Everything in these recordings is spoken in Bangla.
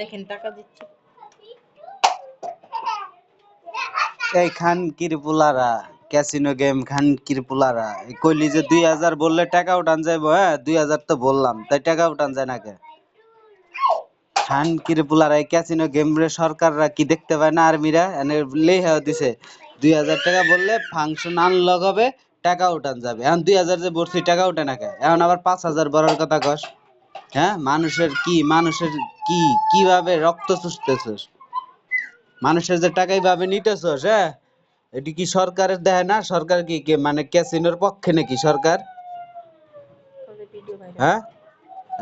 দেখেন টাকা দিচ্ছে এই খানকির পুলারা ক্যাসিনো গেম খানকির পুলারা কইলি যে 2000 বললে টাকা উঠান যাইবো। হ্যাঁ 2000 তো বললাম, তাই টাকা উঠান যায় নাকি? খানকির পুলারা এই ক্যাসিনো গেম রে সরকাররা কি দেখতে পায় না? আর্মিরা এনে লেহা দিছে 2000 টাকা বললে ফাংশন আনলক হবে, টাকা উঠান যাবে। এখন 2000 যে বলছি টাকা উঠে নাকি? এখন আবার 5000 বড়ার কথা কস। হ্যাঁ মানুষের কি কিভাবে রক্ত চুষতেছস? মানুষের যে টাকা এইভাবে নিতেছস, হ্যাঁ এটি কি সরকারের দেয় না? সরকার কি মানে ক্যাসিনোর পক্ষে নাকি সরকার? ভিডিও ভাইরাল হ্যাঁ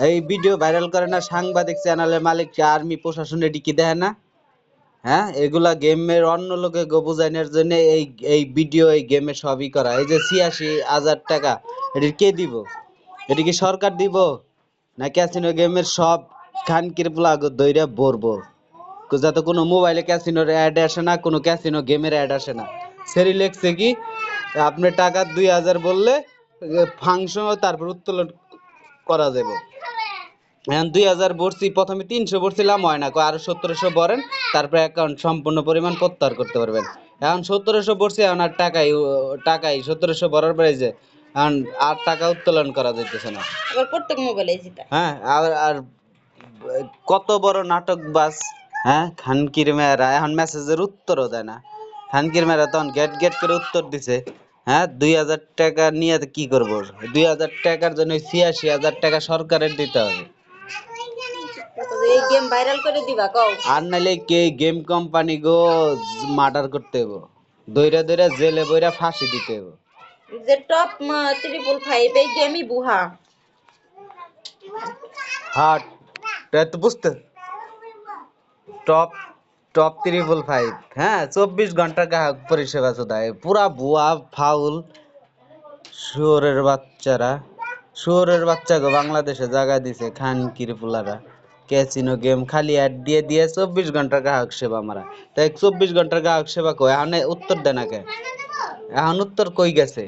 এই ভিডিও ভাইরাল করে না সাংবাদিক চ্যানেলের মালিক আর্মি প্রশাসন, এটি কি দেয় না? হ্যাঁ এগুলা গেমের অন্য লোকে বুঝাইনোর জন্য এই এই ভিডিও এই গেমে সবই করা। এই যে 86,000 টাকা এটি কে দিব? এটি কি সরকার দিব না ক্যাসিনো গেমের সব খানকির প্লাগ দইরা ভরবো? যাতে কোনো মোবাইলে ক্যাসিনোর অ্যাড আসে না, কোনো ক্যাসিনো গেমের অ্যাড আসে না। সেরি লেখছে কি আপনি টাকা 2000 বললে ফাংশন তারপর উত্তোলন করা যাবে। এখন 2000 ভরছি, প্রথমে 300 ভরছিলাম হয় না, আরো 1700 ভরেন তারপরে অ্যাকাউন্ট সম্পূর্ণ পরিমাণ প্রত্যাহার করতে পারবেন। এখন 1700 ভরছি, এখন আর টাকাই 1700 ভরার পরে যে এখন আর টাকা উত্তোলন করা যাইতেছে না। আবার প্রত্যেক মোবাইলে যেটা হ্যাঁ আর কত বড় নাটক বাস। হ্যাঁ খানকির মেয়েরা এখন মেসেজের উত্তরও দেয় না। খানকির মেয়েরা তখন গেট গেট করে উত্তর দিছে। হ্যাঁ 2000 টাকা নিয়ে কি করবো? 2000 টাকার জন্য 86,000 টাকা সরকারের দিতে হবে। এই গেম ভাইরাল করে দিবা কও। আর নাইলে কে গেম কোম্পানি গো মার্ডার করতে হইব, দইরা দইরা জেলে বইরা ফাঁসি দিতে হইব। যে টপ 555 এই গেমই বুহা। হ্যাঁ তাই তো বুঝতে টপ টপ 555। হ্যাঁ 24 ঘন্টা গ্রাহক পরিষেবা দেয়, পুরা ভুয়া ফাউল শুয়োরের বাচ্চা গো বাংলাদেশে জায়গা দিছে খানকির পুলারা। ক্যাসিনো গেম খালি অ্যাড দিয়ে দিয়ে 24 ঘন্টা গ্রাহক সেবা মারা। তাই 24 ঘন্টা গ্রাহক সেবা কই এখন উত্তর দেয় না কে? এখন উত্তর কই গেছে?